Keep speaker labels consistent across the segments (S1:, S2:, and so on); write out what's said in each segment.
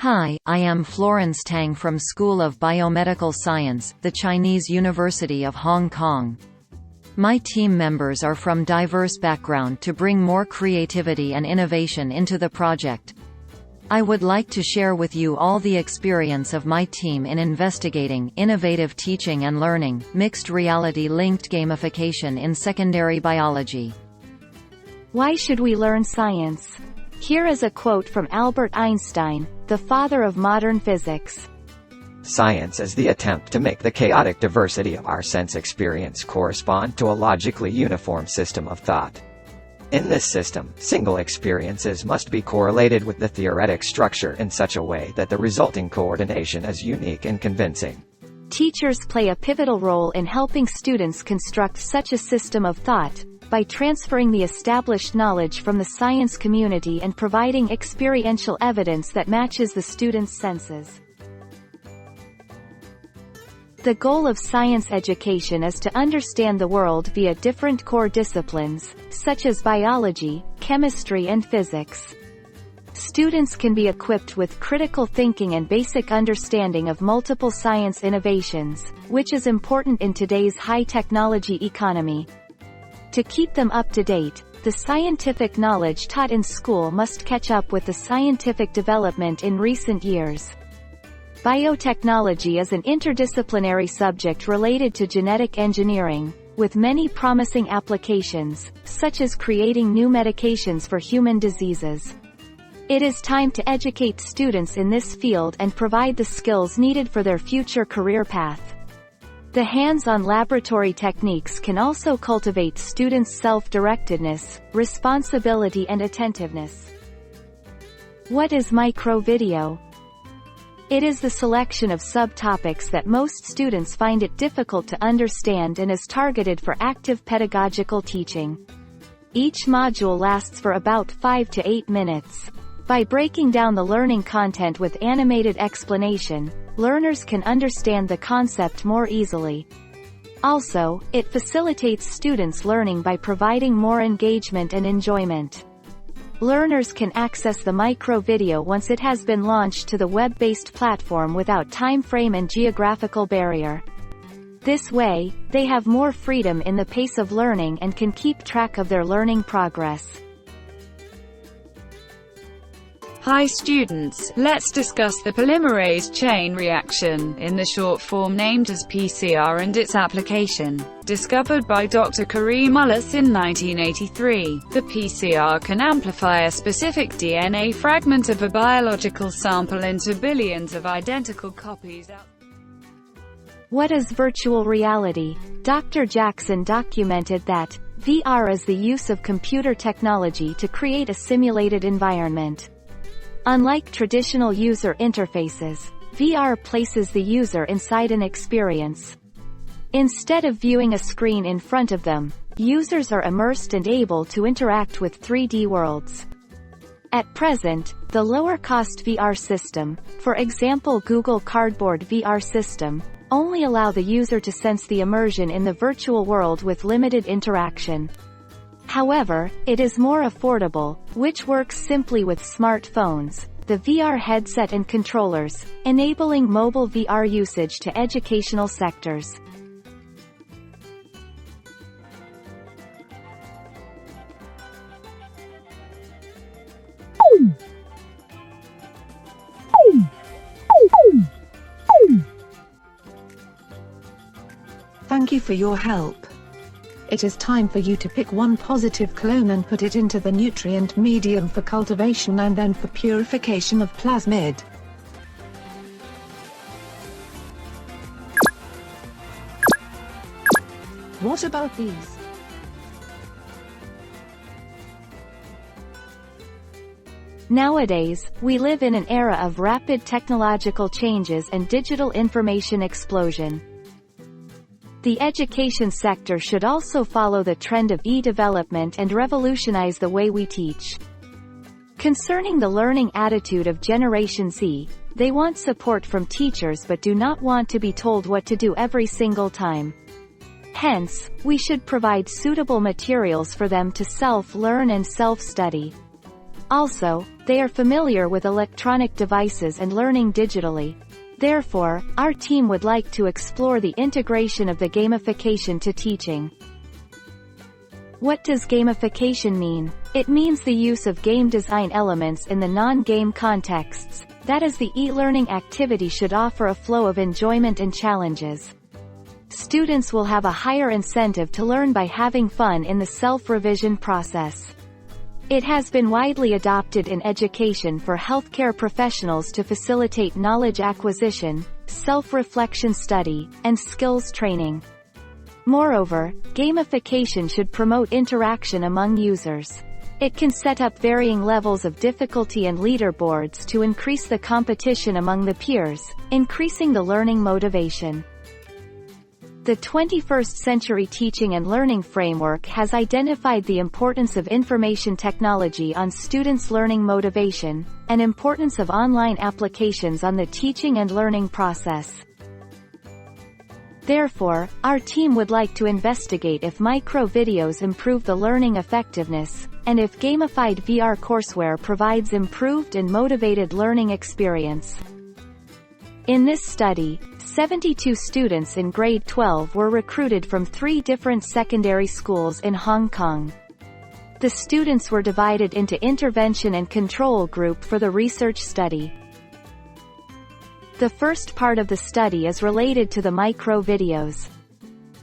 S1: Hi, I am Florence Tang from School of Biomedical Science, the Chinese University of Hong Kong. My team members are from diverse background to bring more creativity and innovation into the project. I would like to share with you all the experience of my team in investigating innovative teaching and learning, mixed reality-linked gamification in secondary biology.
S2: Why should we learn science? Here is a quote from Albert Einstein, the father of modern physics.
S3: Science is the attempt to make the chaotic diversity of our sense experience correspond to a logically uniform system of thought. In this system, single experiences must be correlated with the theoretic structure in such a way that the resulting coordination is unique and convincing.
S2: Teachers play a pivotal role in helping students construct such a system of thought, by transferring the established knowledge from the science community and providing experiential evidence that matches the students' senses. The goal of science education is to understand the world via different core disciplines, such as biology, chemistry and physics. Students can be equipped with critical thinking and basic understanding of multiple science innovations, which is important in today's high-technology economy. To keep them up to date, the scientific knowledge taught in school must catch up with the scientific development in recent years. Biotechnology is an interdisciplinary subject related to genetic engineering, with many promising applications, such as creating new medications for human diseases. It is time to educate students in this field and provide the skills needed for their future career path. The hands-on laboratory techniques can also cultivate students' self-directedness, responsibility and attentiveness. What is micro-video? It is the selection of subtopics that most students find it difficult to understand and is targeted for active pedagogical teaching. Each module lasts for about 5 to 8 minutes. By breaking down the learning content with animated explanation, learners can understand the concept more easily. Also, it facilitates students' learning by providing more engagement and enjoyment. Learners can access the micro-video once it has been launched to the web-based platform without time frame and geographical barrier. This way, they have more freedom in the pace of learning and can keep track of their learning progress.
S4: Hi students, let's discuss the polymerase chain reaction, in the short form named as PCR, and its application. Discovered by Dr. Kareem Ullis in 1983, the PCR can amplify a specific DNA fragment of a biological sample into billions of identical copies.
S2: What is virtual reality? Dr. Jackson documented that VR is the use of computer technology to create a simulated environment. Unlike traditional user interfaces, VR places the user inside an experience. Instead of viewing a screen in front of them, users are immersed and able to interact with 3D worlds. At present, the lower-cost VR system, for example Google Cardboard VR system, only allow the user to sense the immersion in the virtual world with limited interaction. However, it is more affordable, which works simply with smartphones, the VR headset and controllers, enabling mobile VR usage to educational sectors.
S5: Thank you for your help. It is time for you to pick one positive clone and put it into the nutrient medium for cultivation and then for purification of plasmid. What about these?
S2: Nowadays, we live in an era of rapid technological changes and digital information explosion. The education sector should also follow the trend of e-development and revolutionize the way we teach. Concerning the learning attitude of Generation Z, they want support from teachers but do not want to be told what to do every single time. Hence, we should provide suitable materials for them to self-learn and self-study. Also, They are familiar with electronic devices and learning digitally. Therefore, our team would like to explore the integration of the gamification to teaching. What does gamification mean? It means the use of game design elements in the non-game contexts. That is, the e-learning activity should offer a flow of enjoyment and challenges. Students will have a higher incentive to learn by having fun in the self-revision process. It has been widely adopted in education for healthcare professionals to facilitate knowledge acquisition, self-reflection study, and skills training. Moreover, gamification should promote interaction among users. It can set up varying levels of difficulty and leaderboards to increase the competition among the peers, increasing the learning motivation. The 21st Century Teaching and Learning Framework has identified the importance of information technology on students' learning motivation, and importance of online applications on the teaching and learning process. Therefore, our team would like to investigate if micro-videos improve the learning effectiveness, and if gamified VR courseware provides improved and motivated learning experience. In this study, 72 students in grade 12 were recruited from 3 different secondary schools in Hong Kong. The students were divided into intervention and control group for the research study. The first part of the study is related to the micro-videos.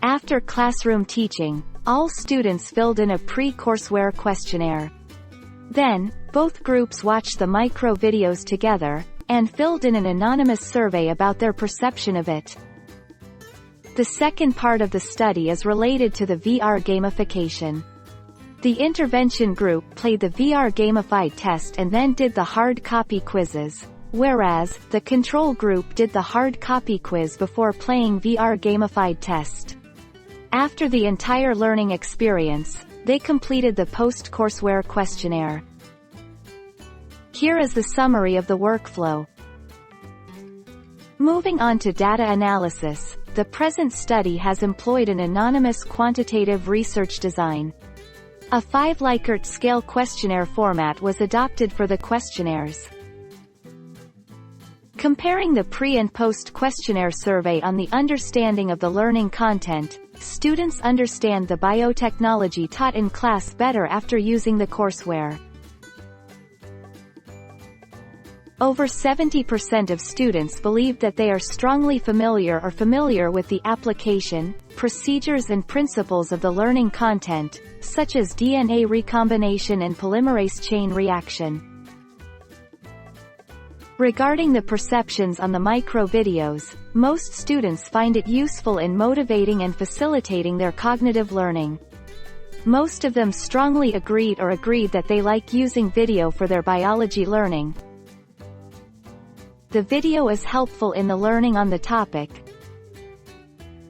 S2: After classroom teaching, all students filled in a pre-courseware questionnaire. Then, both groups watched the micro-videos together, and filled in an anonymous survey about their perception of it. The second part of the study is related to the VR gamification. The intervention group played the VR gamified test and then did the hard copy quizzes, whereas, the control group did the hard copy quiz before playing VR gamified test. After the entire learning experience, they completed the post-courseware questionnaire. Here is the summary of the workflow. Moving on to data analysis, the present study has employed an anonymous quantitative research design. A 5-Likert scale questionnaire format was adopted for the questionnaires. Comparing the pre- and post-questionnaire survey on the understanding of the learning content, students understand the biotechnology taught in class better after using the courseware. Over 70% of students believe that they are strongly familiar or familiar with the application, procedures and principles of the learning content, such as DNA recombination and polymerase chain reaction. Regarding the perceptions on the micro-videos, most students find it useful in motivating and facilitating their cognitive learning. Most of them strongly agreed that they like using video for their biology learning. The video is helpful in the learning on the topic.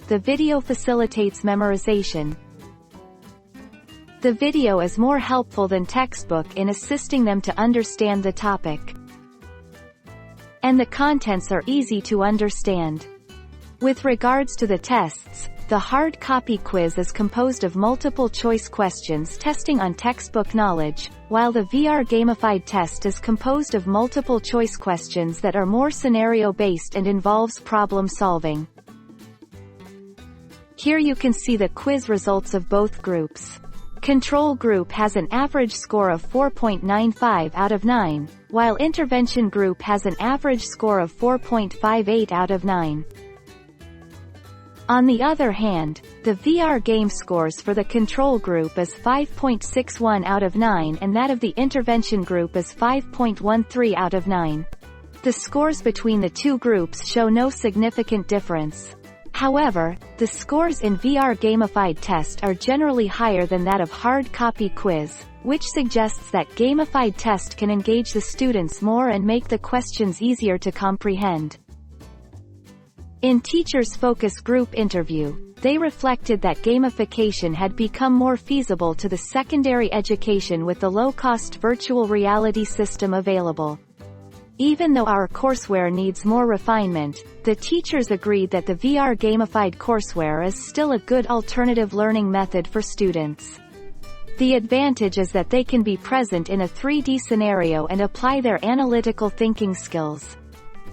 S2: The video facilitates memorization. The video is more helpful than textbook in assisting them to understand the topic. And the contents are easy to understand. With regards to the tests, the hard copy quiz is composed of multiple choice questions testing on textbook knowledge, while the VR gamified test is composed of multiple choice questions that are more scenario-based and involves problem solving. Here you can see the quiz results of both groups. Control group has an average score of 4.95 out of 9, while intervention group has an average score of 4.58 out of 9. On the other hand, the VR game scores for the control group is 5.61 out of 9 and that of the intervention group is 5.13 out of 9. The scores between the two groups show no significant difference. However, the scores in VR gamified test are generally higher than that of hard copy quiz, which suggests that gamified test can engage the students more and make the questions easier to comprehend. In teachers' focus group interview, they reflected that gamification had become more feasible to the secondary education with the low-cost virtual reality system available. Even though our courseware needs more refinement, the teachers agreed that the VR gamified courseware is still a good alternative learning method for students. The advantage is that they can be present in a 3D scenario and apply their analytical thinking skills.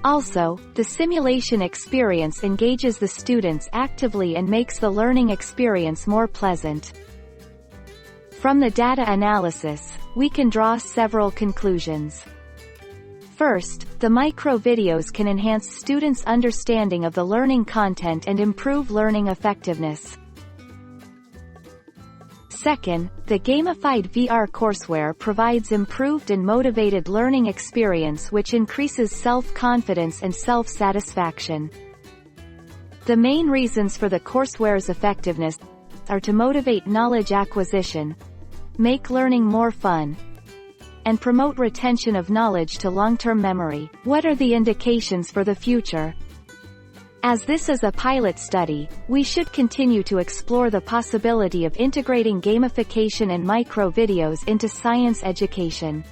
S2: Also, the simulation experience engages the students actively and makes the learning experience more pleasant. From the data analysis, we can draw several conclusions. First, the micro-videos can enhance students' understanding of the learning content and improve learning effectiveness. Second, the gamified VR courseware provides improved and motivated learning experience which increases self-confidence and self-satisfaction. The main reasons for the courseware's effectiveness are to motivate knowledge acquisition, make learning more fun, and promote retention of knowledge to long-term memory. What are the indications for the future? As this is a pilot study, we should continue to explore the possibility of integrating gamification and micro-videos into science education.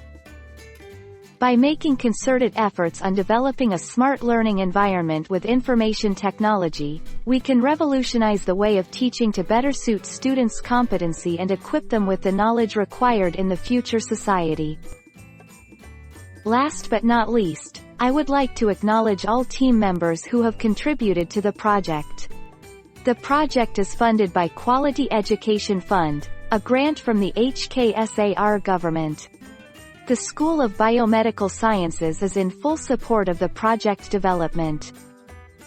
S2: By making concerted efforts on developing a smart learning environment with information technology, we can revolutionize the way of teaching to better suit students' competency and equip them with the knowledge required in the future society. Last but not least, I would like to acknowledge all team members who have contributed to the project. The project is funded by Quality Education Fund, a grant from the HKSAR government. The School of Biomedical Sciences is in full support of the project development.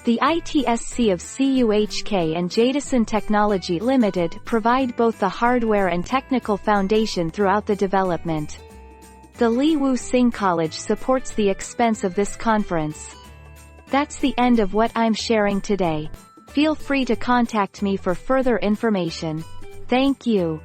S2: The ITSC of CUHK and Jadison Technology Limited provide both the hardware and technical foundation throughout the development. The Lee Woo Sing College supports the expense of this conference. That's the end of what I'm sharing today. Feel free to contact me for further information. Thank you.